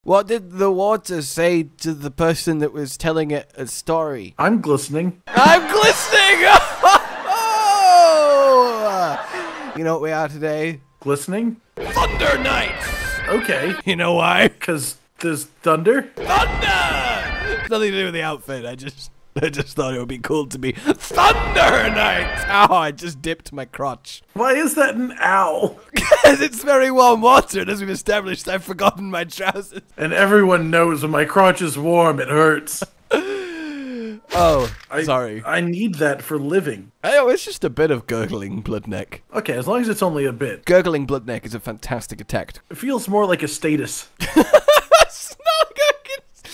What did the water say to the person that was telling it a story? I'm glistening. I'm glistening! Oh! You know what we are today? Glistening? Thunder Knights! Okay. You know why? Because there's thunder? Thunder! Nothing to do with the outfit. I just thought it would be cool to be Thunder Knights! Ow, I just dipped my crotch. Why is that an ow? Because it's very warm water, and as we've established, I've forgotten my trousers. And everyone knows when my crotch is warm, it hurts. Oh, sorry. I need that for living. Oh, it's just a bit of gurgling blood neck. Okay, as long as it's only a bit. Gurgling blood neck is a fantastic attack. It feels more like a status.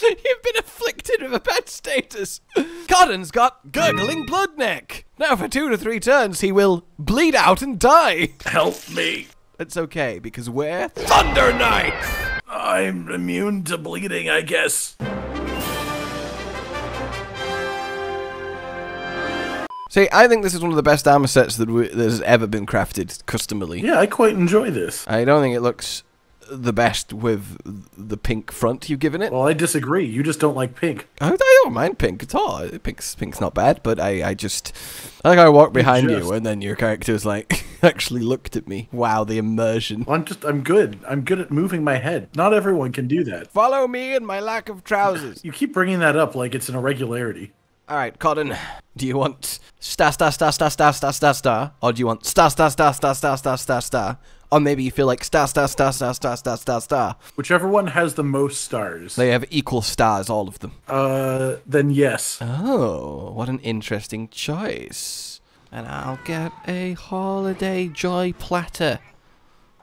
You've been afflicted with a bad status. Cotton's got gurgling blood neck. Now for 2 to 3 turns, he will bleed out and die. Help me. It's okay, because we're Thunder Knights! I'm immune to bleeding, I guess. See, I think this is one of the best armor sets that has ever been crafted customly. Yeah, I quite enjoy this. I don't think it looks the best with the pink front you've given it. Well, I disagree. You just don't like pink. I don't mind pink at all. Pink's not bad, but I think I walked behind you and then your character's like actually looked at me. Wow, the immersion. Well, I'm good. I'm good at moving my head. Not everyone can do that. Follow me and my lack of trousers. You keep bringing that up like it's an irregularity. All right, Cotton, do you want star, or do you want star? Or maybe you feel like star. Whichever one has the most stars. They have equal stars, all of them. Then yes. Oh, what an interesting choice. And I'll get a holiday joy platter.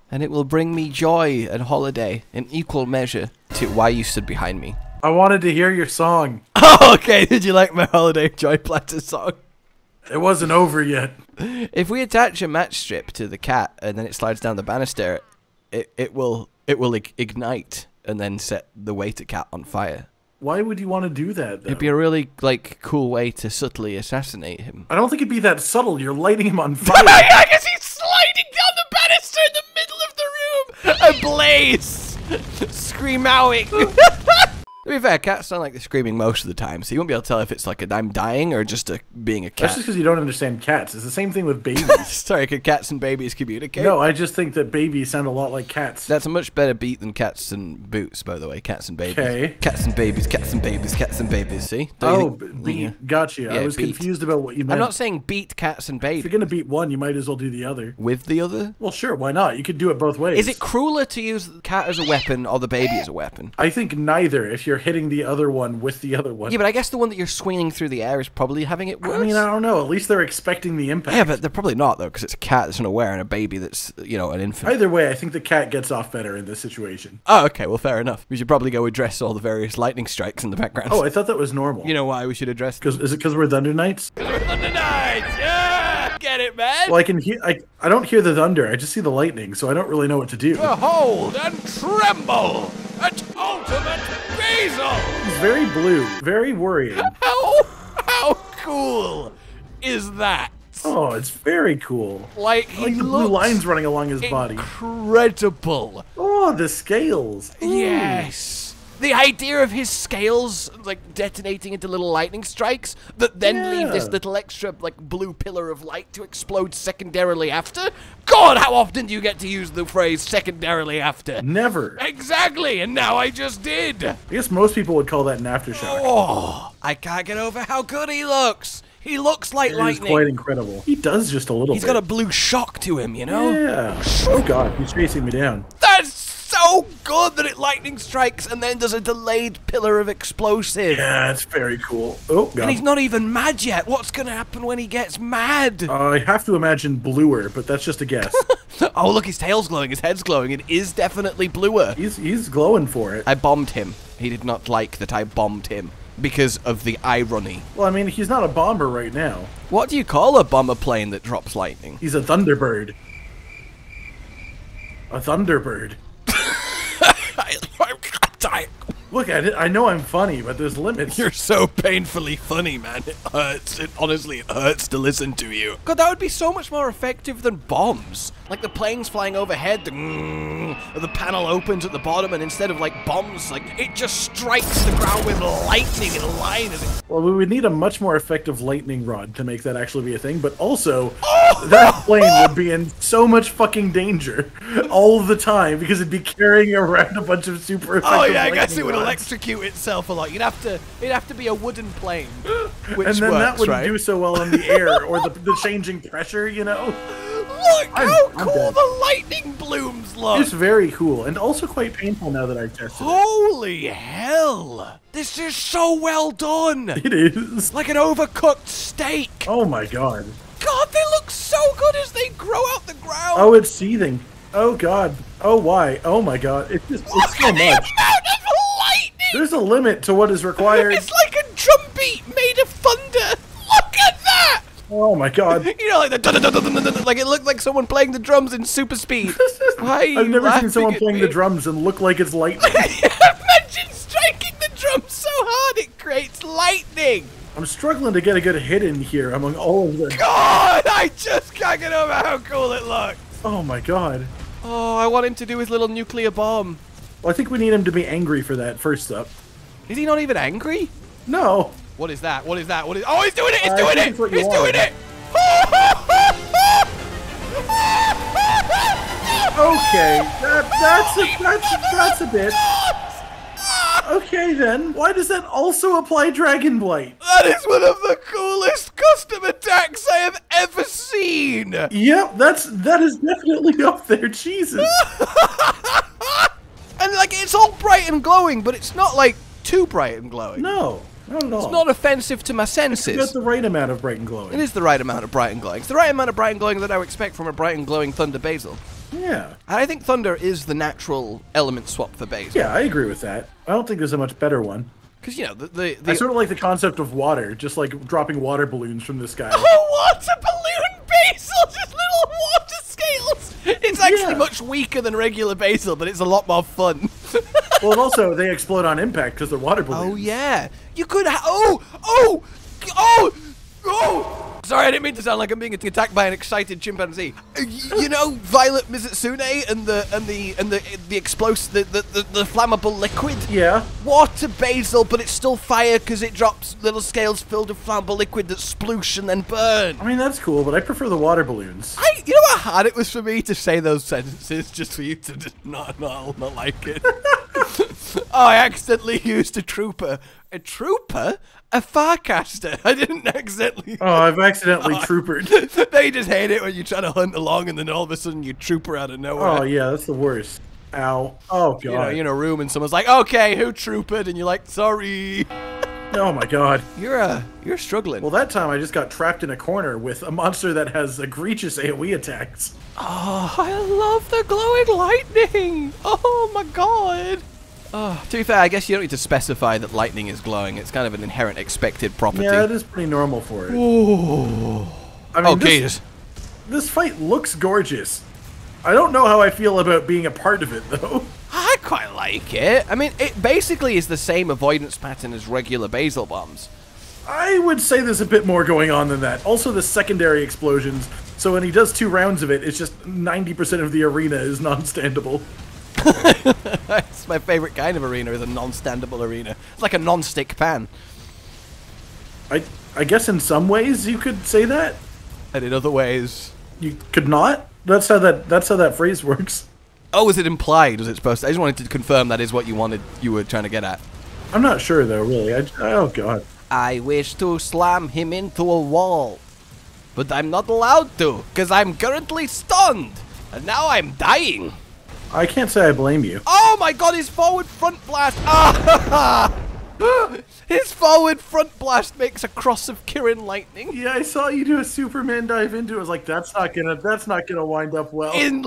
And it will bring me joy and holiday in equal measure to why you stood behind me. I wanted to hear your song. Oh, okay. Did you like my holiday joy platter song? It wasn't over yet. If we attach a match strip to the cat and then it slides down the banister, it will ignite and then set the waiter cat on fire. Why would you want to do that, though? It'd be a really cool way to subtly assassinate him. I don't think it'd be that subtle. You're lighting him on fire. I guess he's sliding down the banister in the middle of the room. Ablaze. Screamowing. To be fair, cats sound like they're screaming most of the time, so you won't be able to tell if it's like I'm dying or just being a cat. That's just because you don't understand cats. It's the same thing with babies. Sorry, can cats and babies communicate? No, I just think that babies sound a lot like cats. That's a much better beat than cats and boots, by the way. Cats and babies. Okay. Cats and babies, cats and babies, cats and babies, see? Beat. Gotcha. Yeah, I was beat. confused about what you meant. I'm not saying beat cats and babies. If you're going to beat one, you might as well do the other. With the other? Well, sure, why not? You could do it both ways. Is it crueler to use the cat as a weapon or the baby as a weapon? I think neither, if you're hitting the other one with the other one. Yeah, but I guess the one that you're swinging through the air is probably having it worse. I mean, I don't know. At least they're expecting the impact. Yeah, but they're probably not, though, because it's a cat that's unaware and a baby that's, you know, an infant. Either way, I think the cat gets off better in this situation. Oh, okay, well, fair enough. We should probably go address all the various lightning strikes in the background. Oh, I thought that was normal. You know why we should address? Is it because we're Thunder Knights? Because we're Thunder Knights! Yeah! Get it, man? Well, I can hear. I don't hear the thunder. I just see the lightning, so I don't really know what to do. Behold and tremble at ultimate Bazel! He's very blue, very worrying. How cool is that? Oh, it's very cool. Like he the blue lines running along his body. Incredible. Oh, the scales. Ooh. Yes. The idea of his scales, like, detonating into little lightning strikes that then leave this little extra, like, blue pillar of light to explode secondarily after? God, how often do you get to use the phrase secondarily after? Never. Exactly, and now I just did. I guess most people would call that an aftershock. Oh, I can't get over how good he looks. He looks like lightning. He's quite incredible. He does just a little bit. He's got a blue shock to him, you know? Yeah. Oh, God, he's chasing me down. That's so good that it lightning strikes and then does a delayed pillar of explosive. Yeah, it's very cool. Oh, God. And he's not even mad yet. What's going to happen when he gets mad? I have to imagine bluer, but that's just a guess. Oh, look, his tail's glowing, his head's glowing. It is definitely bluer. He's glowing for it. I bombed him. He did not like that I bombed him because of the irony. Well, I mean, he's not a bomber right now. What do you call a bomber plane that drops lightning? He's a Thunderbird. A Thunderbird. Look, I know I'm funny, but there's limits. You're so painfully funny, man. It hurts. Honestly, it hurts to listen to you. God, that would be so much more effective than bombs. Like the planes flying overhead, the panel opens at the bottom, and instead of like bombs, like it just strikes the ground with lightning in a line. Well, we would need a much more effective lightning rod to make that actually be a thing, but also that plane would be in so much fucking danger all the time because it'd be carrying around a bunch of super effective Oh yeah, I guess it would rods. electrocute itself a lot. It'd have to be a wooden plane, which and then works, that wouldn't right? do so well in the air or the changing pressure, you know? Look how I'm cool dead. the lightning blooms look! It's very cool and also quite painful now that I've tested Holy hell! This is so well done! it. It is. Like an overcooked steak! Oh my god. God, they look so good as they grow out the ground! Oh, it's seething. Oh god. Oh why? Oh my god. It's Look so at the much. amount of lightning! There's a limit to what is required. It's like a drum beat made of thunder! Look at that! Oh my god. You know, like the like it looked like someone playing the drums in super speed. Why are you I've never seen laughing someone at playing me? the drums and look like it's lightning. Imagine striking the drum so hard it creates lightning! I'm struggling to get a good hit in here among all of them. God, I just can't get over how cool it looks. Oh my god. Oh, I want him to do his little nuclear bomb. Well, I think we need him to be angry for that first up. Is he not even angry? No. What is that? What is that? What is? Oh, he's doing it! He's I doing think it! it's what you He's want. doing it! Okay, that's a bit. Okay then. Why does that also apply Dragon Blight? That is one of the coolest custom attacks I have ever seen. Yep, that is definitely up there. Jesus. And like it's all bright and glowing, but it's not like too bright and glowing. No, not at all. It's not offensive to my It's senses. got the right amount of bright and glowing. It is the right amount of bright and glowing. It's the right amount of bright and glowing that I would expect from a bright and glowing Thunder Basil. Yeah. And I think Thunder is the natural element swap for Basil. Yeah, I agree with that. I don't think there's a much better one. Because, you know, I sort of like the concept of water, just like dropping water balloons from the sky. Oh, water balloon Basil! Just little water scales! It's actually Yeah. much weaker than regular Basil, but it's a lot more fun. Well, and also, they explode on impact because they're water balloons. Oh, yeah. You could Sorry, I didn't mean to sound like I'm being attacked by an excited chimpanzee. You know, Violet Mizitsune and the explosive, the flammable liquid. Yeah. Water Basil, but it's still fire because it drops little scales filled with flammable liquid that sploosh and then burn. I mean, that's cool, but I prefer the water balloons. You know how hard it was for me to say those sentences just for you to just not like it. Oh, I accidentally used a trooper. A trooper? A Farcaster. I didn't accidentally. Oh, I've accidentally troopered. They just hate it when you try to hunt along and then all of a sudden you trooper out of nowhere. Oh, yeah, that's the worst. Ow. Oh, God. You know, you're in a room and someone's like, okay, who troopered? And you're like, sorry. Oh, my God. You're struggling. Well, that time I just got trapped in a corner with a monster that has egregious AoE attacks. Oh, I love the glowing lightning. Oh, my God. Oh, to be fair, I guess you don't need to specify that lightning is glowing. It's kind of an inherent expected property. Yeah, it is pretty normal for it. Ooh. I mean, Jesus. This fight looks gorgeous. I don't know how I feel about being a part of it, though. I quite like it. I mean, it basically is the same avoidance pattern as regular Basil bombs. I would say there's a bit more going on than that. Also, the secondary explosions. So when he does 2 rounds of it, it's just 90% of the arena is non-standable. That's my favorite kind of arena, is a non-standable arena. It's like a non-stick pan. I guess in some ways you could say that. And in other ways... You could not? That's how that phrase works. Oh, was it implied? Was it supposed to? I just wanted to confirm that is what you were trying to get at. I'm not sure, though, really. Oh, God. I wish to slam him into a wall. But I'm not allowed to, because I'm currently stunned. And now I'm dying. I can't say I blame you. Oh my God, his forward front blast. Ah! His forward front blast makes a cross of Kirin lightning. Yeah, I saw you do a Superman dive into it. I was like, that's not gonna wind up well. In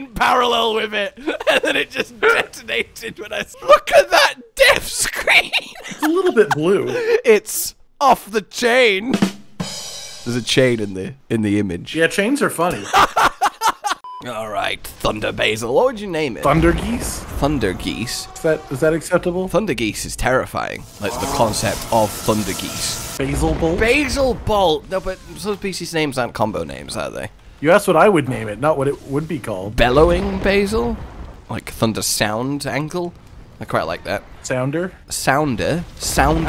parallel with it. And then it just detonated when I... Look at that death screen. It's a little bit blue. It's off the chain. There's a chain in the image. Yeah, chains are funny. All right, Thunder Basil. What would you name it? Thunder Geese? Thunder Geese. Is that acceptable? Thunder Geese is terrifying. Like the concept of Thunder Geese. Basil Bolt? Basil Bolt. No, but subspecies names aren't combo names, are they? You asked what I would name it, not what it would be called. Bellowing Basil? Like Thunder Sound Angle? I quite like that. Sounder? Sounder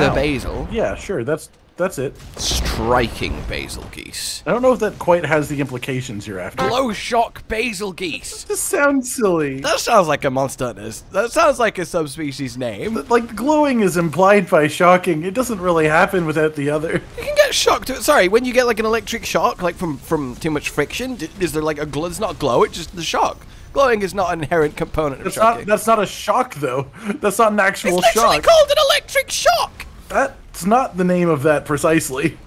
Ow. Basil. Yeah, sure, that's it. Striking Bazelgeuse. I don't know if that quite has the implications you're after. Glow Shock Bazelgeuse. This sounds silly. That sounds like a Monster Hunter. That sounds like a subspecies name. Like, glowing is implied by shocking. It doesn't really happen without the other. You can get shocked. Sorry, when you get like an electric shock, like from too much friction, is there like a glow? It's not glow, it's just the shock. Glowing is not an inherent component of shocking. That's not a shock, though. That's not an actual it's literally shock. called an electric shock! That's not the name of that precisely.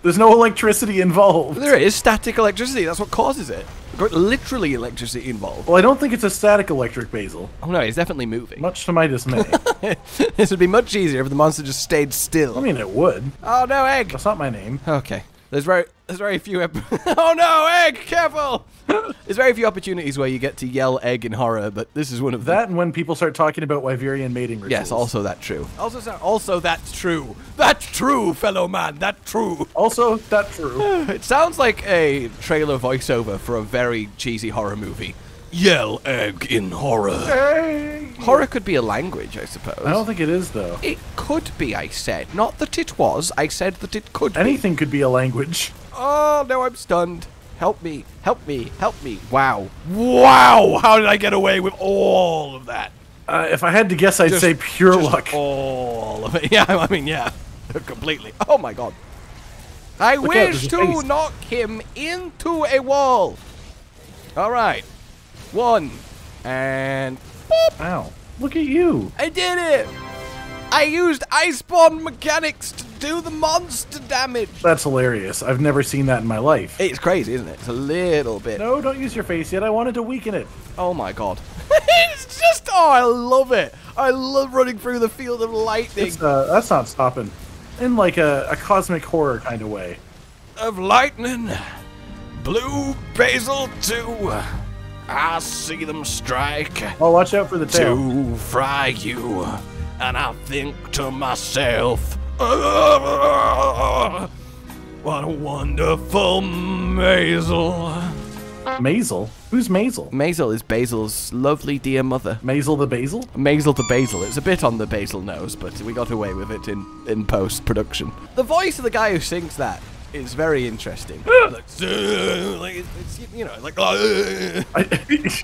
There's no electricity involved. There is static electricity. That's what causes it. Literally electricity involved. Well, I don't think it's a static electric Basil. Oh no, he's definitely moving. Much to my dismay. This would be much easier if the monster just stayed still. I mean, it would. Oh no, egg! That's not my name. Okay. There's very few oh no, egg! Careful! There's very few opportunities where you get to yell egg in horror, but this is one of them. That and when people start talking about Wyverian mating rituals. Yes, also that's true. Also that's true. That's true, fellow man. That's true. Also, that's true. It sounds like a trailer voiceover for a very cheesy horror movie. Yell egg in horror. Hey. Horror could be a language, I suppose. I don't think it is, though. It could be, I said. Not that it was. I said that it could be. Anything could be a language. Oh, no, I'm stunned. Help me. Help me. Help me. Wow. Wow. How did I get away with all of that? If I had to guess, I'd say pure luck. All of it. Yeah, I mean, yeah. Completely. Oh, my God. I Look out, wish there's a to face. knock him into a wall. All right. 1. And... boop. Ow. Look at you. I did it. I used Iceborne mechanics to do the monster damage. That's hilarious. I've never seen that in my life. It's crazy, isn't it? It's a little bit. No, don't use your face yet. I wanted to weaken it. Oh my God. It's just, oh, I love it. I love running through the field of lightning. That's not stopping. In like a cosmic horror kind of way. Of lightning, blue basil too. I see them strike Oh, watch out for the tail. to fry you. And I think to myself, what a wonderful Mazel. Mazel? Who's Mazel? Mazel is Basil's lovely dear mother. Mazel the Basil? Mazel to Basil. It's a bit on the Basil nose, but we got away with it in post-production. The voice of the guy who sings that is very interesting. Like, it's, you know, like,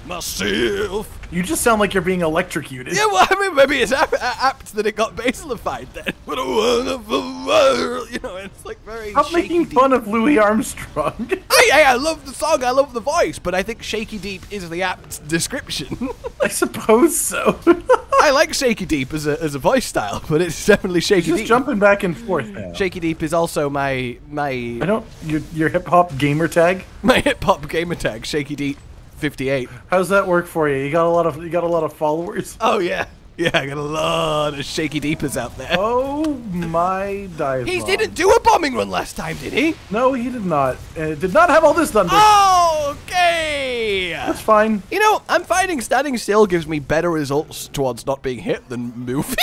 myself. You just sound like you're being electrocuted. Yeah, well, I mean, maybe it's apt that it got basilified then. What a wonderful world. You know, it's like very Stop making fun of Louis Armstrong. I love the song, I love the voice, but I think Shaky Deep is the apt description. I suppose so. I like Shaky Deep as a voice style, but it's definitely Shaky Just Deep. jumping back and forth now. Shaky Deep is also my Your hip hop gamer tag. my hip hop gamer tag, Shaky Deep 58. How's that work for you? You got a lot of followers. Oh yeah, yeah, I got a lot of Shaky Deepers out there. Oh my dive. He didn't do a bombing run last time, did he? No, he did not. Did not have all this done. Okay. That's fine. You know, I'm finding standing still gives me better results towards not being hit than moving.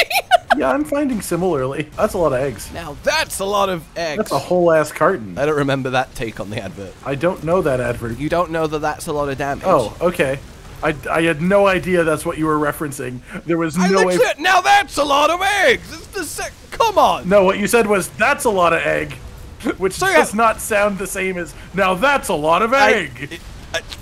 Yeah, I'm finding similarly. That's a lot of eggs. Now that's a lot of eggs. That's a whole ass carton. I don't remember that take on the advert. I don't know that advert. You don't know that that's a lot of damage. Oh, okay. I had no idea that's what you were referencing. There was no way. Now that's a lot of eggs. It's the come on. No, what you said was that's a lot of egg, which does not sound the same as now that's a lot of egg.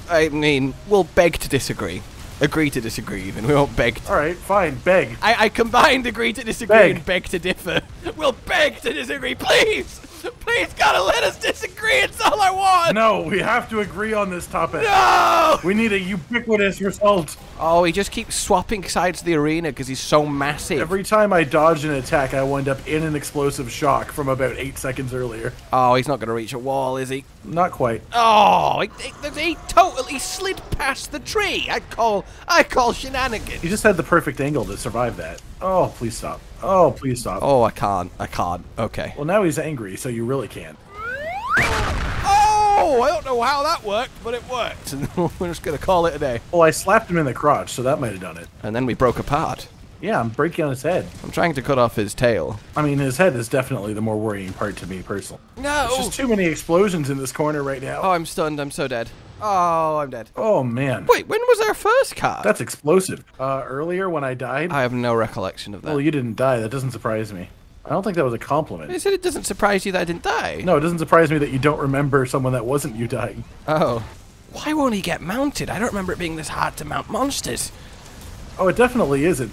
I mean, we'll beg to disagree. Agree to disagree, even. We won't beg. All right, fine. Beg. I combined agree to disagree and beg to differ. We'll beg to disagree, please. Please, gotta let us disagree. It's all I want. No, we have to agree on this topic. No. We need a ubiquitous result. Oh, he just keeps swapping sides of the arena because he's so massive. Every time I dodge an attack, I wind up in an explosive shock from about 8 seconds earlier. Oh, he's not gonna reach a wall, is he? Not quite. Oh, he totally slid past the tree. I call shenanigans. You just had the perfect angle to survive that. Oh, please stop. Oh, please stop. Oh, I can't. Okay. Well, now he's angry, so you really can't. Oh! Oh, I don't know how that worked, but it worked. And we're just going to call it a day. Well, I slapped him in the crotch, so that might have done it. And then we broke apart. Yeah, I'm breaking on his head. I'm trying to cut off his tail. I mean, his head is definitely the more worrying part to me, personally. No! There's just too many explosions in this corner right now. Oh, I'm stunned. I'm so dead. Oh, I'm dead. Oh, man. Wait, when was our first card? That's explosive. Earlier when I died? I have no recollection of that. Well, you didn't die. That doesn't surprise me. I don't think that was a compliment. I said it doesn't surprise you that I didn't die. No, it doesn't surprise me that you don't remember someone that wasn't you dying. Oh. Why won't he get mounted? I don't remember it being this hard to mount monsters. Oh, it definitely isn't.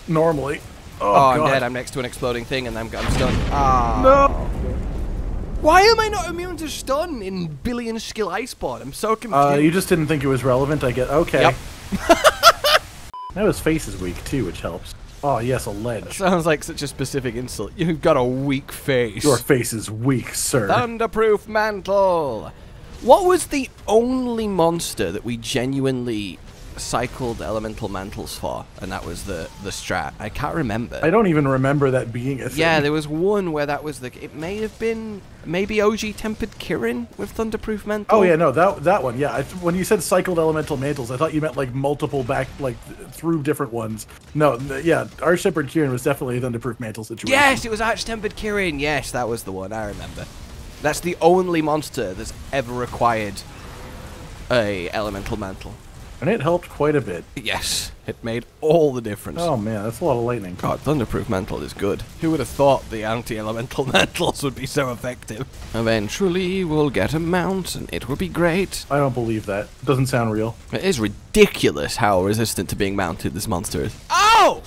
Normally. Oh, I'm God. dead. I'm next to an exploding thing and I'm stunned. Ah. No! Why am I not immune to stun in billion skill Iceborne? I'm so confused. You just didn't think it was relevant, I get. Okay. Yep. Now his face is weak, too, which helps. Oh, yes, a ledge. Sounds like such a specific insult. You've got a weak face. Your face is weak, sir. Thunderproof mantle. What was the only monster that we genuinely cycled elemental mantles for? And that was the strat. I can't remember. I don't even remember that being a thing. Yeah, there was one where that was it may have been maybe OG Tempered Kirin with Thunderproof Mantle. Oh yeah, no, that one. Yeah, when you said cycled elemental mantles, I thought you meant like multiple back, like through different ones. No, yeah, our Shepherd Kirin was definitely a Thunderproof Mantle situation. Yes, it was Arch Tempered Kirin. Yes, that was the one. I remember. That's the only monster that's ever required a elemental mantle. And it helped quite a bit. Yes, it made all the difference. Oh man, that's a lot of lightning. God, Thunderproof Mantle is good. Who would have thought the anti-elemental mantles would be so effective? Eventually, we'll get a mount, and it will be great. I don't believe that. It doesn't sound real. It is ridiculous how resistant to being mounted this monster is. Oh!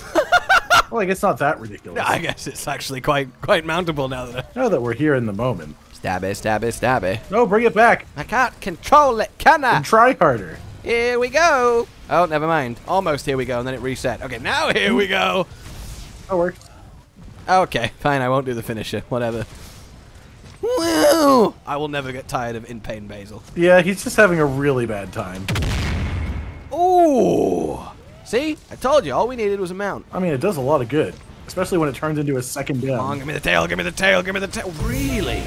Well, I guess not that ridiculous. I guess it's actually quite mountable Now that we're here in the moment. Stabby, stabby, stabby. No, bring it back. I can't control it, can I? And try harder. Here we go. Oh, never mind. Almost here we go, and then it reset. Okay, now here we go. That works. Okay, fine. I won't do the finisher. Whatever. Woo! I will never get tired of in pain Basil. Yeah, he's just having a really bad time. Ooh. See? I told you. All we needed was a mount. I mean, it does a lot of good, especially when it turns into a second down. Come on, give me the tail. Give me the tail. Give me the tail. Really?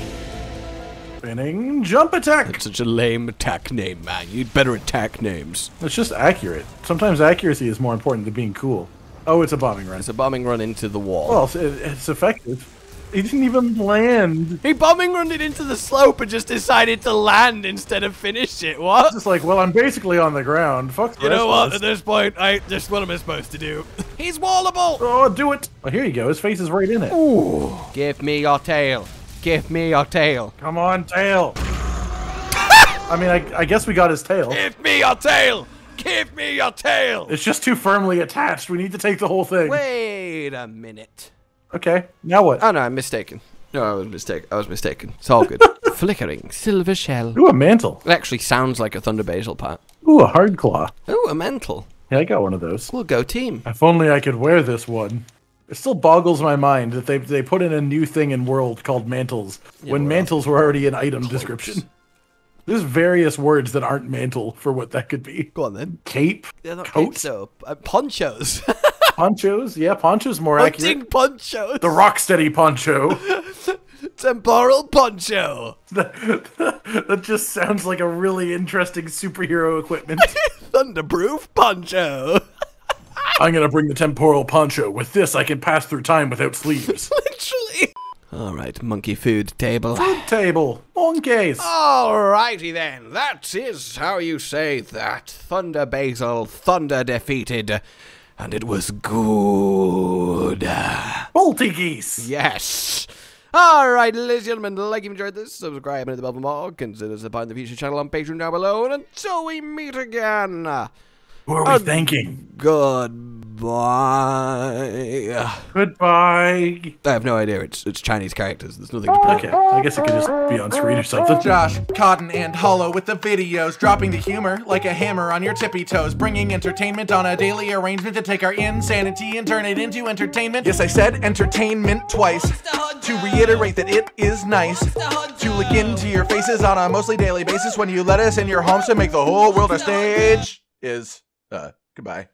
Spinning jump attack. That's such a lame attack name, man. You'd better attack names. It's just accurate. Sometimes accuracy is more important than being cool. Oh, it's a bombing run. It's a bombing run into the wall. Well, it's effective. He didn't even land. He bombing runned it into the slope and just decided to land instead of finish it. What? It's just like, well, I'm basically on the ground. Fuck the You know what? rest At of us. this point, just what am I supposed to do? He's wallable. Oh, do it. Well, here you go. His face is right in it. Ooh. Give me your tail. Give me your tail. Come on, tail. I mean, I guess we got his tail. Give me your tail. Give me your tail. It's just too firmly attached. We need to take the whole thing. Wait a minute. Okay, now what? Oh no, I'm mistaken. No, I was mistaken. It's all good. Flickering silver shell. Ooh, a mantle. It actually sounds like a Thunder Basil part. Ooh, a hard claw. Ooh, a mantle. Yeah, I got one of those. We'll go team. If only I could wear this one. It still boggles my mind that they put in a new thing in World called mantles, when mantles were already an item description. There's various words that aren't mantle for what that could be. Go on then. Cape, They're not coat, capes, though. Ponchos. ponchos. Yeah, ponchos more Hunting accurate. ponchos. The Rocksteady poncho. Temporal poncho. That just sounds like a really interesting superhero equipment. Thunderproof poncho. I'm gonna bring the temporal poncho. With this, I can pass through time without sleeves. Literally. All right, monkey food table. Food table. Monkeys. Alrighty then. That is how you say that. Thunder Basil, Thunder defeated, and it was good. Balti geese. Yes. Alright, ladies and gentlemen, like you've enjoyed this, subscribe and hit the bell for more. Consider supporting the future channel on Patreon down below. And until we meet again, Who are we thanking? goodbye. Goodbye. I have no idea. It's Chinese characters. There's nothing to prove. Okay, I guess it could just be on screen or something. Josh, Cotton, and Hollow with the videos, dropping the humor like a hammer on your tippy toes, bringing entertainment on a daily arrangement to take our insanity and turn it into entertainment. Yes, I said entertainment twice, to reiterate that it is nice to look into your faces on a mostly daily basis when you let us in your homes to make the whole world a stage. Goodbye.